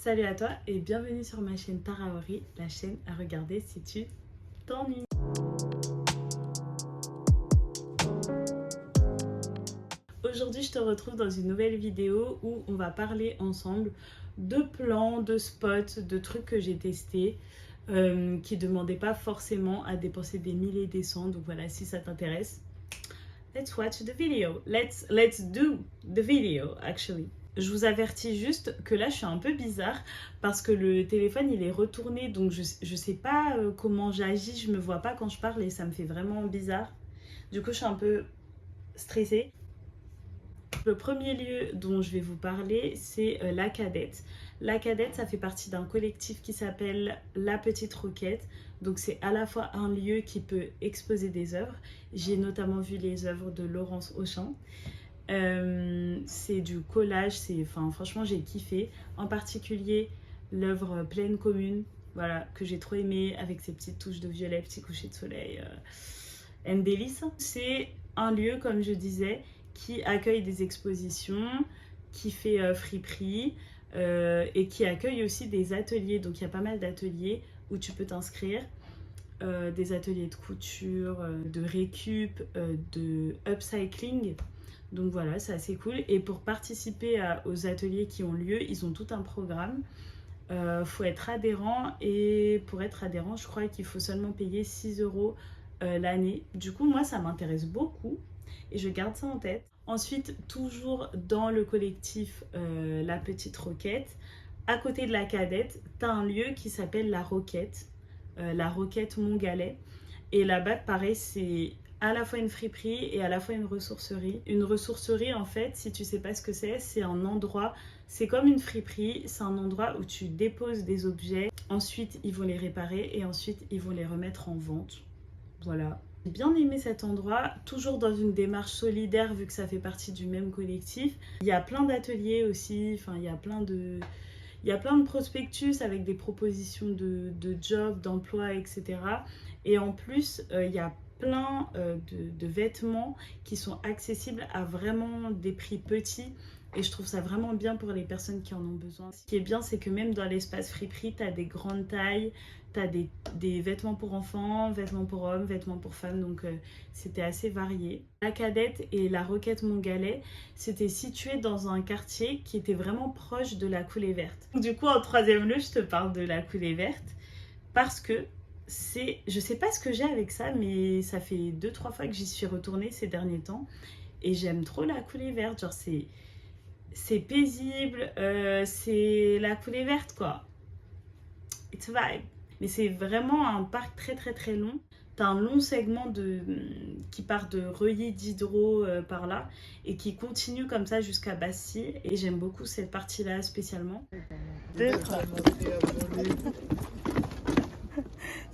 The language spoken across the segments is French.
Salut à toi et bienvenue sur ma chaîne Taraori, la chaîne à regarder si tu t'ennuies. Aujourd'hui, je te retrouve dans une nouvelle vidéo où on va parler ensemble de plans, de spots, de trucs que j'ai testés qui ne demandaient pas forcément à dépenser des milliers et des cents. Donc voilà, si ça t'intéresse, let's watch the video. Let's do the video actually. Je vous avertis juste que là je suis un peu bizarre parce que le téléphone il est retourné, donc je sais pas comment j'agis, je me vois pas quand je parle et ça me fait vraiment bizarre. Du coup je suis un peu stressée. Le premier lieu dont je vais vous parler, c'est La Cadette. La Cadette, ça fait partie d'un collectif qui s'appelle La Petite Roquette. Donc c'est à la fois un lieu qui peut exposer des œuvres. J'ai notamment vu les œuvres de Laurence Auchan. C'est du collage, franchement j'ai kiffé. En particulier l'œuvre Pleine Commune, voilà, que j'ai trop aimé avec ses petites touches de violet, petits couchers de soleil, and délice. C'est un lieu, comme je disais, qui accueille des expositions, qui fait friperie et qui accueille aussi des ateliers. Donc il y a pas mal d'ateliers où tu peux t'inscrire. Des ateliers de couture, de récup, de upcycling. Donc voilà, c'est assez cool. Et pour participer aux ateliers qui ont lieu, ils ont tout un programme. Faut être adhérent et pour être adhérent, je crois qu'il faut seulement payer 6 € l'année. Du coup, moi, ça m'intéresse beaucoup et je garde ça en tête. Ensuite, toujours dans le collectif La Petite Roquette, à côté de la Cadette, tu as un lieu qui s'appelle La Roquette Montgalais. Et là-bas, pareil, c'est à la fois une friperie et à la fois une ressourcerie. Une ressourcerie, en fait, si tu sais pas ce que c'est un endroit, c'est comme une friperie, c'est un endroit où tu déposes des objets, ensuite ils vont les réparer et ensuite ils vont les remettre en vente. Voilà. J'ai bien aimé cet endroit, toujours dans une démarche solidaire vu que ça fait partie du même collectif. Il y a plein d'ateliers aussi, il y a plein de prospectus avec des propositions de jobs, d'emploi, etc. Et en plus, il y a plein de vêtements qui sont accessibles à vraiment des prix petits. Et je trouve ça vraiment bien pour les personnes qui en ont besoin. Ce qui est bien, c'est que même dans l'espace friperie, tu as des grandes tailles, tu as des vêtements pour enfants, vêtements pour hommes, vêtements pour femmes. Donc c'était assez varié. La Cadette et la Roquette Montgalais, c'était situé dans un quartier qui était vraiment proche de la Coulée Verte. Du coup, en troisième lieu, je te parle de la Coulée Verte parce que je sais pas ce que j'ai avec ça, mais ça fait 2-3 fois que j'y suis retournée ces derniers temps et j'aime trop la Coulée Verte. Genre c'est paisible, c'est la Coulée Verte quoi. It's a vibe. Mais c'est vraiment un parc très très très long. T'as un long segment qui part de Reuilly Diderot par là et qui continue comme ça jusqu'à Bastille. Et j'aime beaucoup cette partie-là spécialement.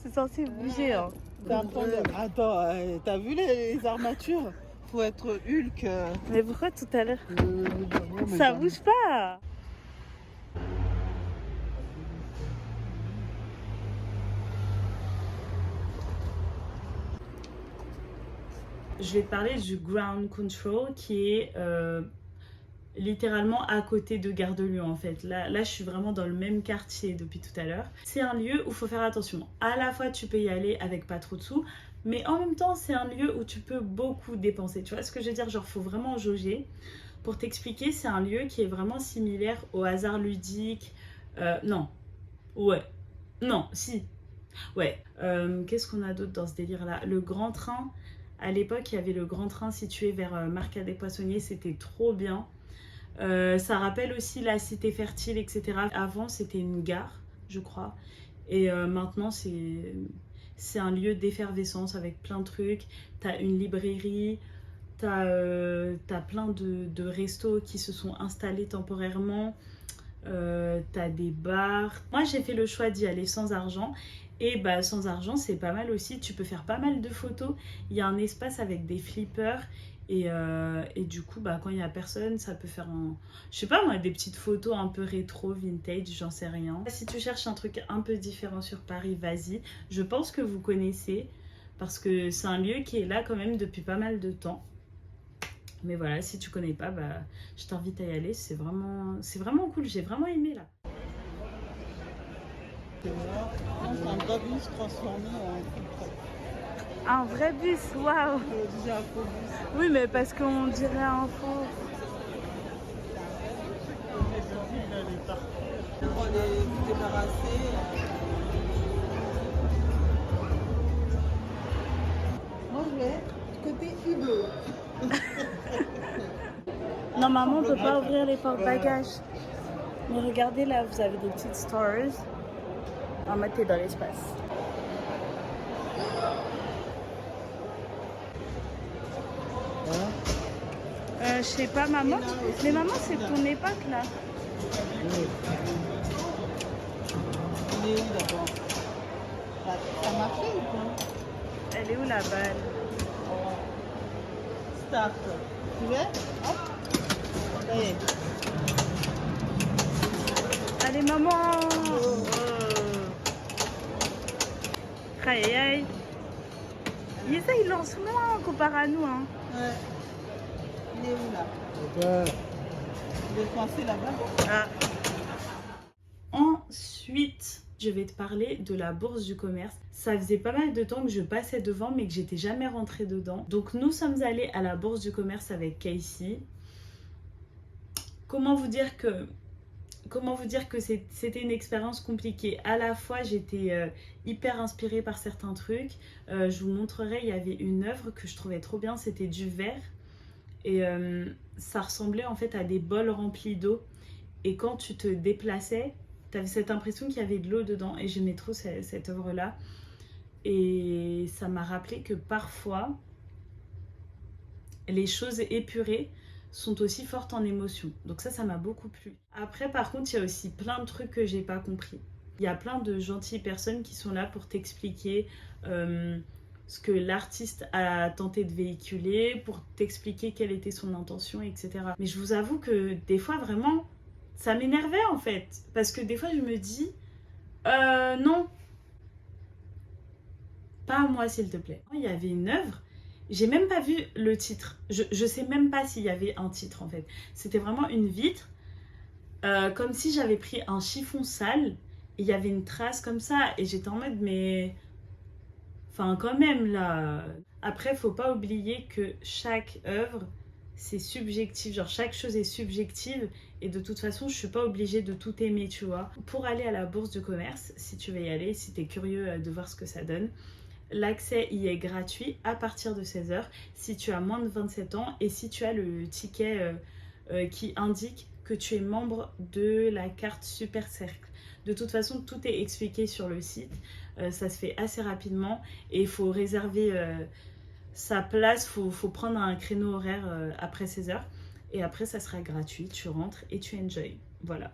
C'est censé bouger hein. Attends, t'as vu les armatures? Faut être Hulk. Mais pourquoi tout à l'heure ça bouge pas? Je vais te parler du Ground Control qui est littéralement à côté de Gare de Lyon en fait. Là, je suis vraiment dans le même quartier depuis tout à l'heure. C'est un lieu où il faut faire attention. À la fois, tu peux y aller avec pas trop de sous, mais en même temps, c'est un lieu où tu peux beaucoup dépenser. Tu vois ce que je veux dire? Genre, faut vraiment jauger. Pour t'expliquer, c'est un lieu qui est vraiment similaire au hasard ludique. Non. Ouais. Non, si. Ouais. Qu'est-ce qu'on a d'autre dans ce délire-là? Le Grand Train. À l'époque, il y avait le Grand Train situé vers Marcadet Poissonniers. C'était trop bien. Ça rappelle aussi la cité fertile, etc. Avant, c'était une gare, je crois. Et maintenant, c'est un lieu d'effervescence avec plein de trucs. T'as une librairie, t'as plein de restos qui se sont installés temporairement. T'as des bars. Moi, j'ai fait le choix d'y aller sans argent. Et bah, sans argent, c'est pas mal aussi. Tu peux faire pas mal de photos. Il y a un espace avec des flippers. Et du coup, bah, quand il n'y a personne, ça peut faire je sais pas moi, des petites photos un peu rétro, vintage, j'en sais rien. Si tu cherches un truc un peu différent sur Paris, vas-y. Je pense que vous connaissez parce que c'est un lieu qui est là quand même depuis pas mal de temps. Mais voilà, si tu connais pas, bah, je t'invite à y aller. C'est vraiment cool. J'ai vraiment aimé là. conteneur. C'est un vrai bus transformé en food truck. Un vrai bus, waouh. J'ai un faux bus. Oui, mais parce qu'on dirait un faux. Pour les débarrasser. Moi, je vais côté hublot. Normalement, on ne peut pas ouvrir les porte-bagages. Mais regardez là, vous avez des petites stores. En mode, t'es dans l'espace. Je sais pas, maman. Mais maman, c'est ton époque là. Il est où d'abord? Ça a marché ou pas? Elle est où la balle? Start. Tu veux? Hop. Ça y est. Allez, maman. Aïe, aïe, aïe. Et ça, il lance moins comparé à nous. Hein. Ouais. Il est où là? Il est coincé là-bas. Ah. Ensuite, je vais te parler de la bourse du commerce. Ça faisait pas mal de temps que je passais devant, mais que j'étais jamais rentrée dedans. Donc, nous sommes allés à la bourse du commerce avec Casey. Comment vous dire que c'était une expérience compliquée. À la fois, j'étais hyper inspirée par certains trucs. Je vous montrerai, il y avait une œuvre que je trouvais trop bien, c'était du verre. Et ça ressemblait en fait à des bols remplis d'eau. Et quand tu te déplaçais, tu avais cette impression qu'il y avait de l'eau dedans. Et j'aimais trop cette œuvre-là. Et ça m'a rappelé que parfois, les choses épurées sont aussi fortes en émotion. Donc ça m'a beaucoup plu. Après, par contre, il y a aussi plein de trucs que j'ai pas compris. Il y a plein de gentilles personnes qui sont là pour t'expliquer ce que l'artiste a tenté de véhiculer, pour t'expliquer quelle était son intention, etc. Mais je vous avoue que des fois, vraiment, ça m'énervait en fait. Parce que des fois, je me dis, non, pas à moi s'il te plaît. Il y avait une œuvre, j'ai même pas vu le titre. Je sais même pas s'il y avait un titre en fait. C'était vraiment une vitre, comme si j'avais pris un chiffon sale, et il y avait une trace comme ça. Et j'étais en mode, mais... Enfin, quand même, là... Après, faut pas oublier que chaque œuvre, c'est subjectif. Genre, chaque chose est subjective. Et de toute façon, je suis pas obligée de tout aimer, tu vois. Pour aller à la bourse du commerce, si tu veux y aller, si t'es curieux de voir ce que ça donne, l'accès y est gratuit à partir de 16h si tu as moins de 27 ans et si tu as le ticket qui indique que tu es membre de la carte Super Cercle. De toute façon, tout est expliqué sur le site. Ça se fait assez rapidement et il faut réserver sa place. Faut prendre un créneau horaire après 16h. Et après, ça sera gratuit. Tu rentres et tu enjoy. Voilà.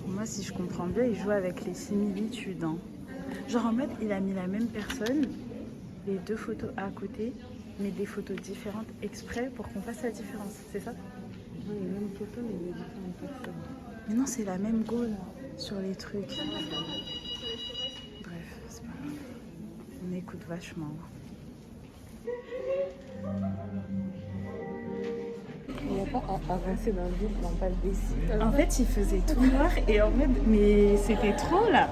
Moi, si je comprends bien, il joue avec les similitudes. Hein. Genre en mode, il a mis la même personne, les deux photos à côté, mais des photos différentes exprès pour qu'on fasse la différence. C'est ça? Oui, les mêmes photos, mais les différentes personnes. Mais non, c'est la même gaule sur les trucs. Bref, c'est pas grave. On écoute vachement. Il n'y a pas à avancer dans le vide, dans pas le décider. En fait, il faisait tout noir et en mode, mais c'était trop là.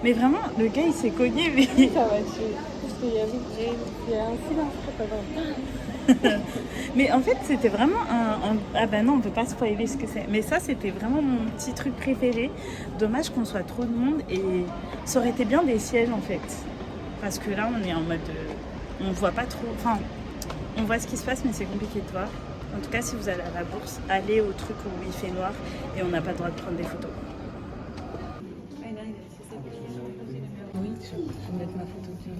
Mais vraiment, le gars il s'est cogné. Mais... Ça va tuer. Parce qu'il y a un silence. Mais en fait, c'était vraiment un... Ah ben non, on peut pas spoiler ce que c'est. Mais ça, c'était vraiment mon petit truc préféré. Dommage qu'on soit trop de monde et ça aurait été bien des sièges en fait. Parce que là, on est en mode... on voit pas trop... Enfin, on voit ce qui se passe, mais c'est compliqué de voir. En tout cas, si vous allez à la bourse, allez au truc où il fait noir et on n'a pas le droit de prendre des photos. Oui, je vais mettre ma photo qui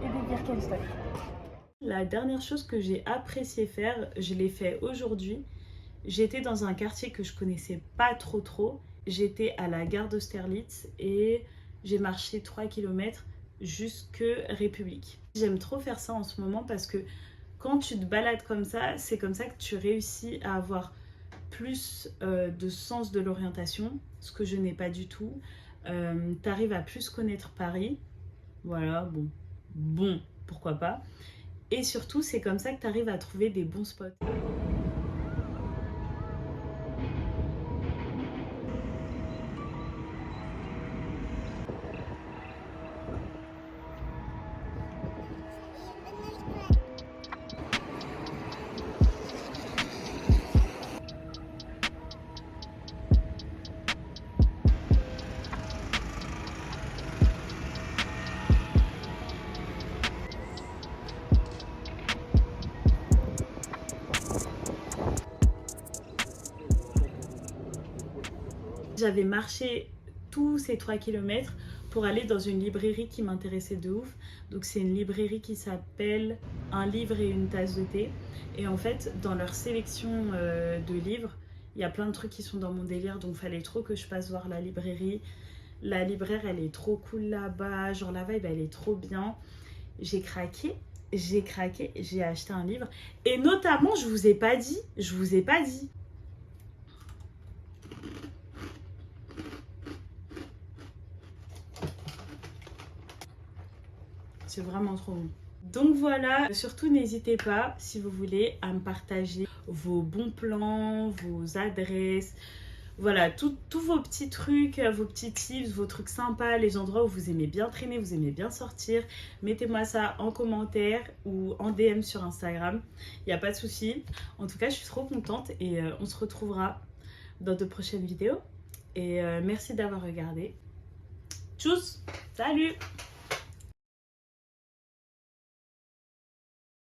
Et des Birkenstock. La dernière chose que j'ai apprécié faire, je l'ai fait aujourd'hui. J'étais dans un quartier que je connaissais pas trop. J'étais à la gare d'Austerlitz et j'ai marché 3 km jusque République. J'aime trop faire ça en ce moment parce que quand tu te balades comme ça, c'est comme ça que tu réussis à avoir plus de sens de l'orientation, ce que je n'ai pas du tout. Tu arrives à plus connaître Paris. Voilà, bon, pourquoi pas. Et surtout, c'est comme ça que tu arrives à trouver des bons spots. J'avais marché tous ces 3 km pour aller dans une librairie qui m'intéressait de ouf. Donc c'est une librairie qui s'appelle Un livre et une tasse de thé. Et en fait, dans leur sélection de livres, il y a plein de trucs qui sont dans mon délire. Donc il fallait trop que je passe voir la librairie. La libraire, elle est trop cool là-bas. Genre la vibe, elle est trop bien. J'ai craqué, j'ai acheté un livre. Et notamment, je vous ai pas dit. C'est vraiment trop bon. Donc voilà, surtout n'hésitez pas, si vous voulez, à me partager vos bons plans, vos adresses, voilà, tous vos petits trucs, vos petits tips, vos trucs sympas, les endroits où vous aimez bien traîner, vous aimez bien sortir. Mettez-moi ça en commentaire ou en DM sur Instagram, il n'y a pas de souci. En tout cas, je suis trop contente et on se retrouvera dans de prochaines vidéos. Et merci d'avoir regardé. Tchuss, salut!